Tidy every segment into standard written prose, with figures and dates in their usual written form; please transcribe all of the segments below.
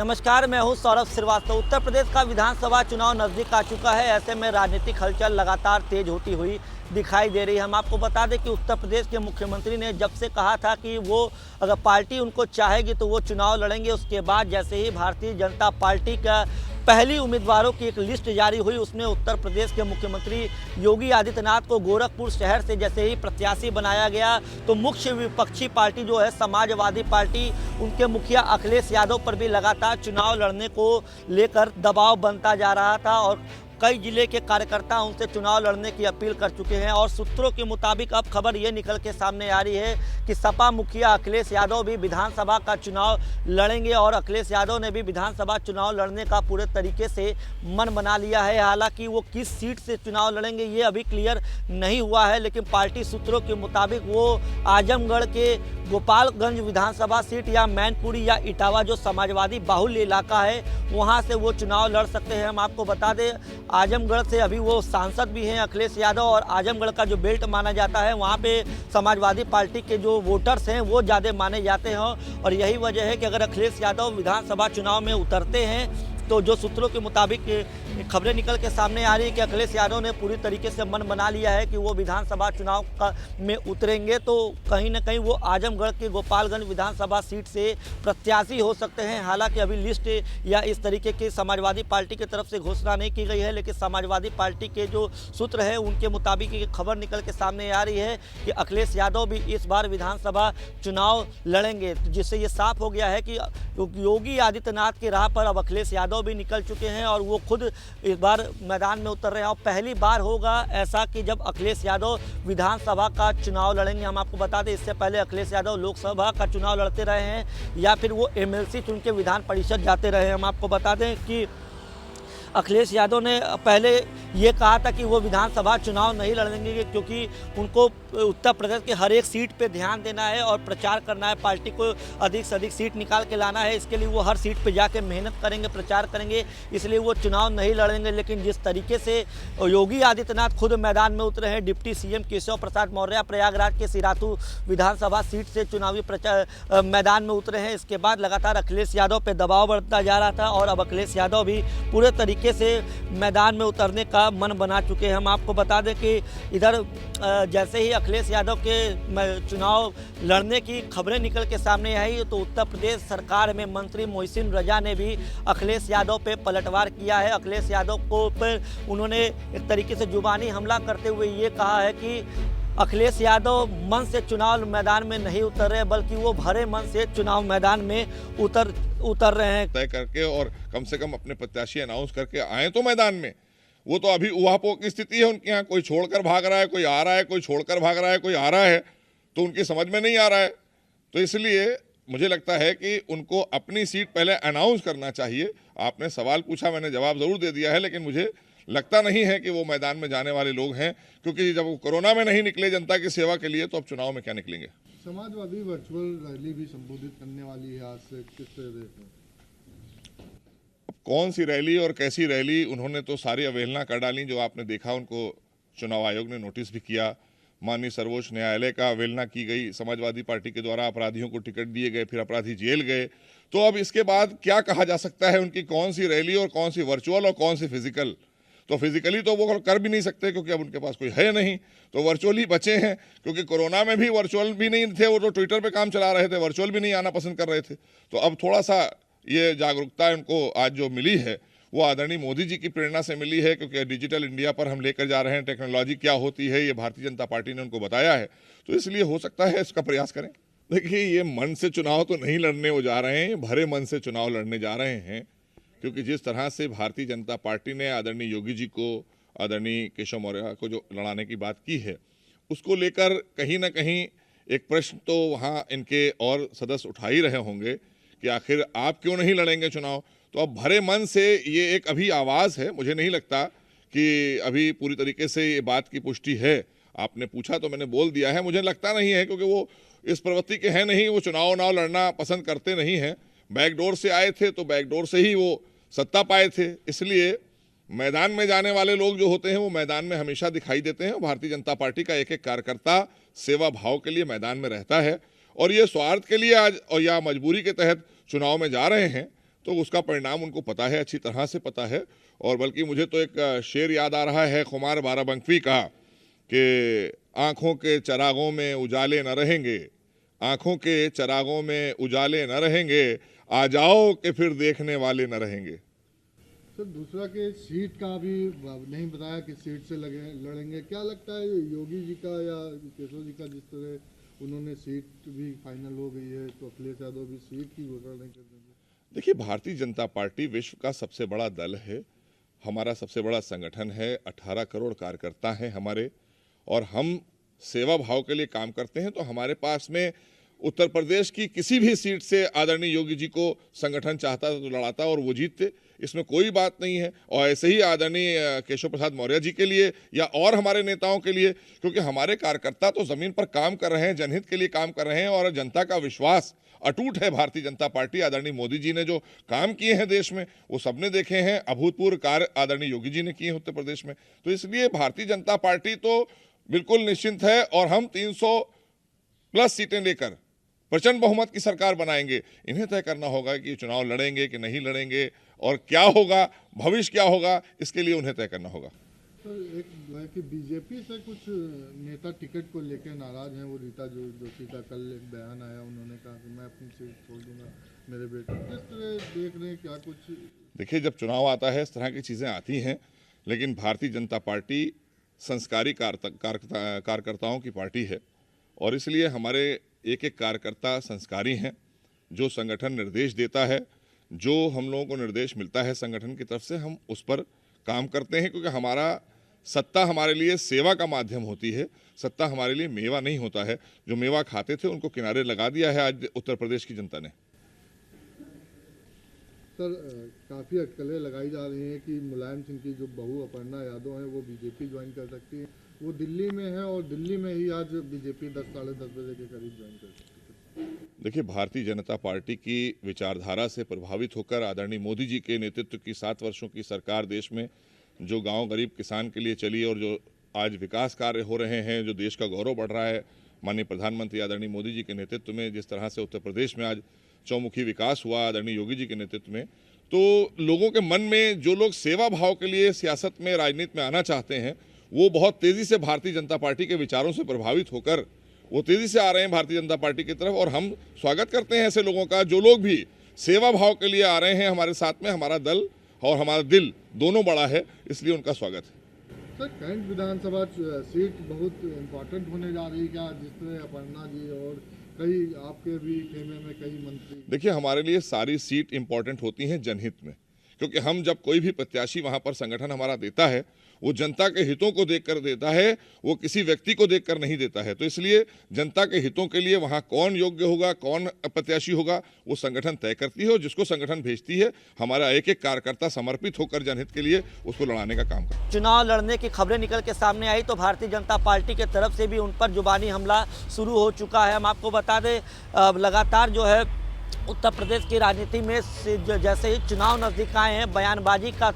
नमस्कार, मैं हूं सौरभ श्रीवास्तव। उत्तर प्रदेश का विधानसभा चुनाव नज़दीक आ चुका है। ऐसे में राजनीतिक हलचल लगातार तेज होती हुई दिखाई दे रही है। हम आपको बता दें कि उत्तर प्रदेश के मुख्यमंत्री ने जब से कहा था कि वो अगर पार्टी उनको चाहेगी तो वो चुनाव लड़ेंगे, उसके बाद जैसे ही भारतीय जनता पार्टी का पहली उम्मीदवारों की एक लिस्ट जारी हुई, उसमें उत्तर प्रदेश के मुख्यमंत्री योगी आदित्यनाथ को गोरखपुर शहर से जैसे ही प्रत्याशी बनाया गया तो मुख्य विपक्षी पार्टी जो है समाजवादी पार्टी, उनके मुखिया अखिलेश यादव पर भी लगातार चुनाव लड़ने को लेकर दबाव बनता जा रहा था और कई जिले के कार्यकर्ता उनसे चुनाव लड़ने की अपील कर चुके हैं। और सूत्रों के मुताबिक अब खबर ये निकल के सामने आ रही है कि सपा मुखिया अखिलेश यादव भी विधानसभा का चुनाव लड़ेंगे और अखिलेश यादव ने भी विधानसभा चुनाव लड़ने का पूरे तरीके से मन बना लिया है। हालांकि वो किस सीट से चुनाव लड़ेंगे ये अभी क्लियर नहीं हुआ है, लेकिन पार्टी सूत्रों के मुताबिक वो आजमगढ़ के गोपालगंज विधानसभा सीट या मैनपुरी या इटावा जो समाजवादी बाहुल्य इलाका है वहाँ से वो चुनाव लड़ सकते हैं। हम आपको बता दें आजमगढ़ से अभी वो सांसद भी हैं अखिलेश यादव, और आजमगढ़ का जो बेल्ट माना जाता है वहाँ पे समाजवादी पार्टी के जो वोटर्स हैं वो ज़्यादा माने जाते हैं। और यही वजह है कि अगर अखिलेश यादव विधानसभा चुनाव में उतरते हैं तो जो सूत्रों के मुताबिक खबरें निकल के सामने आ रही है कि अखिलेश यादव ने पूरी तरीके से मन बना लिया है कि वो विधानसभा चुनाव में उतरेंगे तो कहीं ना कहीं वो आजमगढ़ के गोपालगंज विधानसभा सीट से प्रत्याशी हो सकते हैं। हालांकि अभी लिस्ट या इस तरीके की समाजवादी पार्टी की तरफ से घोषणा नहीं की गई है, लेकिन समाजवादी पार्टी के जो सूत्र हैं उनके मुताबिक ये खबर निकल के सामने आ रही है कि अखिलेश यादव भी इस बार विधानसभा चुनाव लड़ेंगे, जिससे ये साफ हो गया है कि योगी आदित्यनाथ की राह पर अब अखिलेश यादव भी निकल चुके हैं और वो खुद इस बार मैदान में उतर रहे हैं। और पहली बार होगा ऐसा कि जब अखिलेश यादव विधानसभा का चुनाव लड़ेंगे। हम आपको बता दें इससे पहले अखिलेश यादव लोकसभा का चुनाव लड़ते रहे हैं या फिर वो एमएलसी चुन के विधान परिषद जाते रहे हैं। हम आपको बता दें कि अखिलेश यादव ने पहले ये कहा था कि वो विधानसभा चुनाव नहीं लड़ेंगे क्योंकि उनको उत्तर प्रदेश के हर एक सीट पे ध्यान देना है और प्रचार करना है, पार्टी को अधिक से अधिक सीट निकाल के लाना है। इसके लिए वो हर सीट पे जाके मेहनत करेंगे, प्रचार करेंगे, इसलिए वो चुनाव नहीं लड़ेंगे। लेकिन जिस तरीके से योगी आदित्यनाथ खुद मैदान में उतरे हैं, डिप्टी सीएम केशव प्रसाद मौर्य प्रयागराज के सिराथू विधानसभा सीट से चुनावी प्रचार मैदान में उतरे हैं, इसके बाद लगातार अखिलेश यादव पर दबाव बढ़ता जा रहा था और अब अखिलेश यादव भी पूरे तरीके से मैदान में उतरने का मन बना चुके हैं। हम आपको बता दें कि इधर जैसे ही अखिलेश यादव के चुनाव लड़ने की खबरें निकल के सामने आई तो उत्तर प्रदेश सरकार में मंत्री मोहसिन रजा ने भी अखिलेश यादव पे पलटवार किया है। अखिलेश यादव को पर उन्होंने एक तरीके से जुबानी हमला करते हुए ये कहा है कि अखिलेश यादव मन से चुनाव मैदान में नहीं उतर रहे बल्कि वो भरे मन से चुनाव मैदान में उतर रहे हैं। तय करके और कम से कम अपने प्रत्याशी अनाउंस करके आए तो मैदान में। वो तो अभी उहापोह की स्थिति है उनके यहाँ, कोई छोड़कर भाग रहा है, कोई आ रहा है, कोई छोड़कर भाग रहा है, कोई आ रहा है, तो उनकी समझ में नहीं आ रहा है। तो इसलिए मुझे लगता है कि उनको अपनी सीट पहले अनाउंस करना चाहिए। आपने सवाल पूछा, मैंने जवाब जरूर दे दिया है, लेकिन मुझे लगता नहीं है कि वो मैदान में जाने वाले लोग हैं, क्योंकि जब वो कोरोना में नहीं निकले जनता की सेवा के लिए तो अब चुनाव में क्या निकलेंगे। समाजवादी वर्चुअल रैली भी संबोधित करने वाली है आज से, किस तरह? कौन सी रैली और कैसी रैली, उन्होंने तो सारी अवहेलना कर डाली। जो आपने देखा उनको चुनाव आयोग ने नोटिस भी किया, माननीय सर्वोच्च न्यायालय का अवहेलना की गई, समाजवादी पार्टी के द्वारा अपराधियों को टिकट दिए गए, फिर अपराधी जेल गए। तो अब इसके बाद क्या कहा जा सकता है उनकी कौन सी रैली और कौन सी वर्चुअल और कौन सी फिजिकल? तो फिजिकली तो वो कर भी नहीं सकते क्योंकि अब उनके पास कोई है नहीं, तो वर्चुअल ही बचे हैं। क्योंकि कोरोना में भी वर्चुअल भी नहीं थे, वो तो ट्विटर पे काम चला रहे थे, वर्चुअल भी नहीं आना पसंद कर रहे थे। तो अब थोड़ा सा ये जागरूकता उनको आज जो मिली है वो आदरणीय मोदी जी की प्रेरणा से मिली है, क्योंकि डिजिटल इंडिया पर हम लेकर जा रहे हैं, टेक्नोलॉजी क्या होती है ये भारतीय जनता पार्टी ने उनको बताया है, तो इसलिए हो सकता है इसका प्रयास करें। देखिए, ये मन से चुनाव तो नहीं लड़ने वो जा रहे हैं, भरे मन से चुनाव लड़ने जा रहे हैं। क्योंकि जिस तरह से भारतीय जनता पार्टी ने आदरणीय योगी जी को, आदरणीय केशव मौर्य को जो लड़ाने की बात की है, उसको लेकर कहीं ना कहीं एक प्रश्न तो वहाँ इनके और सदस्य उठा ही रहे होंगे कि आखिर आप क्यों नहीं लड़ेंगे चुनाव। तो अब भरे मन से ये एक अभी आवाज़ है, मुझे नहीं लगता कि अभी पूरी तरीके से ये बात की पुष्टि है। आपने पूछा तो मैंने बोल दिया है, मुझे लगता नहीं है, क्योंकि वो इस प्रवृत्ति के हैं नहीं, वो चुनाव लड़ना पसंद करते नहीं हैं। बैकडोर से आए थे तो बैकडोर से ही वो सत्ता पाए थे, इसलिए मैदान में जाने वाले लोग जो होते हैं वो मैदान में हमेशा दिखाई देते हैं। भारतीय जनता पार्टी का एक एक कार्यकर्ता सेवा भाव के लिए मैदान में रहता है और ये स्वार्थ के लिए आज और या मजबूरी के तहत चुनाव में जा रहे हैं तो उसका परिणाम उनको पता है, अच्छी तरह से पता है। और बल्कि मुझे तो एक शेर याद आ रहा है खुमार बाराबंकी का कि आँखों के चरागों में उजाले न रहेंगे, आँखों के चरागों में उजाले न रहेंगे, आ जाओ कि फिर देखने वाले न रहेंगे। सर दूसरा के सीट का भी नहीं बताया कि सीट से लड़ेंगे, क्या लगता है योगी जी का या केशव जी का, जिस तरह उन्होंने सीट भी फाइनल हो गई है तो अखिलेश यादव भी सीट की घोषणा नहीं कर देंगे? देखिए, भारतीय जनता पार्टी विश्व का सबसे बड़ा दल है, हमारा सबसे बड़ा संगठन है, 18 करोड़ कार्यकर्ता हैं हमारे, और हम सेवा भाव के लिए काम करते हैं। तो हमारे पास में उत्तर प्रदेश की किसी भी सीट से आदरणीय योगी जी को संगठन चाहता तो लड़ाता और वो जीतते, इसमें कोई बात नहीं है। और ऐसे ही आदरणीय केशव प्रसाद मौर्य जी के लिए या और हमारे नेताओं के लिए, क्योंकि हमारे कार्यकर्ता तो जमीन पर काम कर रहे हैं, जनहित के लिए काम कर रहे हैं, और जनता का विश्वास अटूट है भारतीय जनता पार्टी। आदरणीय मोदी जी ने जो काम किए हैं देश में वो सबने देखे हैं, अभूतपूर्व कार्य आदरणीय योगी जी ने किए हैं उत्तर प्रदेश में। तो इसलिए भारतीय जनता पार्टी तो बिल्कुल निश्चिंत है, और हम 300+ सीटें लेकर प्रचंड बहुमत की सरकार बनाएंगे। इन्हें तय करना होगा कि चुनाव लड़ेंगे कि नहीं लड़ेंगे, और क्या होगा, भविष्य क्या होगा, इसके लिए उन्हें तय करना होगा। सर एक है कि बीजेपी से कुछ नेता टिकट को लेकर नाराज हैं, वो रीता जोशी का कल एक बयान आया, उन्होंने कहा कि मैं अपनी सीट छोड़ दूंगा मेरे बेटे, किस तरह देख रहे हैं, क्या कुछ? देखिए, जब चुनाव आता है इस तरह की चीज़ें आती हैं, लेकिन भारतीय जनता पार्टी संस्कारी कार्यकर्ताओं की पार्टी है, और इसलिए हमारे एक एक कार्यकर्ता संस्कारी हैं। जो संगठन निर्देश देता है, जो हम लोगों को निर्देश मिलता है संगठन की तरफ से, हम उस पर काम करते हैं, क्योंकि हमारा सत्ता हमारे लिए सेवा का माध्यम होती है, सत्ता हमारे लिए मेवा नहीं होता है। जो मेवा खाते थे उनको किनारे लगा दिया है आज उत्तर प्रदेश की जनता ने। सर काफ़ी अटकलें लगाई जा रही हैं कि मुलायम सिंह की जो बहू अपर्णा यादव हैं वो बीजेपी ज्वाइन कर सकती है, वो दिल्ली में है और दिल्ली में ही आज बीजेपी 10-10:30 बजे के करीब ज्वाइन कर सकती है। देखिए, भारतीय जनता पार्टी की विचारधारा से प्रभावित होकर आदरणीय मोदी जी के नेतृत्व की 7 वर्षों की सरकार देश में जो गांव गरीब किसान के लिए चली, और जो आज विकास कार्य हो रहे हैं, जो देश का गौरव बढ़ रहा है, माननीय प्रधानमंत्री आदरणीय मोदी जी के नेतृत्व में, जिस तरह से उत्तर प्रदेश में आज चौमुखी विकास हुआ आदरणीय योगी जी के नेतृत्व में, तो लोगों के मन में जो लोग सेवा भाव के लिए सियासत में, राजनीति में आना चाहते हैं, वो बहुत तेज़ी से भारतीय जनता पार्टी के विचारों से प्रभावित होकर वो तेज़ी से आ रहे हैं भारतीय जनता पार्टी की तरफ। और हम स्वागत करते हैं ऐसे लोगों का, जो लोग भी सेवा भाव के लिए आ रहे हैं हमारे साथ में। हमारा दल और हमारा दिल दोनों बड़ा है, इसलिए उनका स्वागत है। सर कैंट विधानसभा सीट बहुत इम्पोर्टेंट होने जा रही है क्या, जिस तरह अपर्णा जी और कई आपके भी खेमे में कई मंत्री? देखिए, हमारे लिए सारी सीट इम्पोर्टेंट होती हैं जनहित में, क्योंकि हम जब कोई भी प्रत्याशी वहां पर संगठन हमारा देता है, वो जनता के हितों को देखकर देता है, वो किसी व्यक्ति को देखकर नहीं देता है। तो इसलिए जनता के हितों के लिए वहां कौन योग्य होगा, कौन प्रत्याशी होगा, वो संगठन तय करती है, और जिसको संगठन भेजती है हमारा एक एक कार्यकर्ता समर्पित होकर जनहित के लिए उसको लड़ाने का काम करता है। चुनाव लड़ने की खबरें निकल के सामने आई तो भारतीय जनता पार्टी के तरफ से भी उन पर जुबानी हमला शुरू हो चुका है। हम आपको बता दें, लगातार जो है उत्तर प्रदेश की राजनीति में जैसे ही चुनाव नज़दीक आए हैं, बयानबाजी का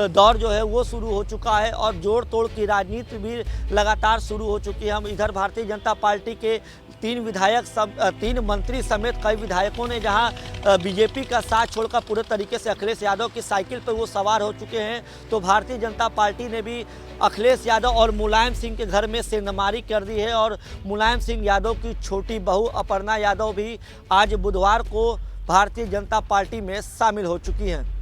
दौर जो है वो शुरू हो चुका है, और जोड़ तोड़ की राजनीति भी लगातार शुरू हो चुकी है। हम इधर भारतीय जनता पार्टी के 3 मंत्री समेत कई विधायकों ने जहां बीजेपी का साथ छोड़कर पूरे तरीके से अखिलेश यादव की साइकिल पर वो सवार हो चुके हैं, तो भारतीय जनता पार्टी ने भी अखिलेश यादव और मुलायम सिंह के घर में सिरनमारी कर दी है। और मुलायम सिंह यादव की छोटी बहू अपर्णा यादव भी आज बुधवार को भारतीय जनता पार्टी में शामिल हो चुकी हैं।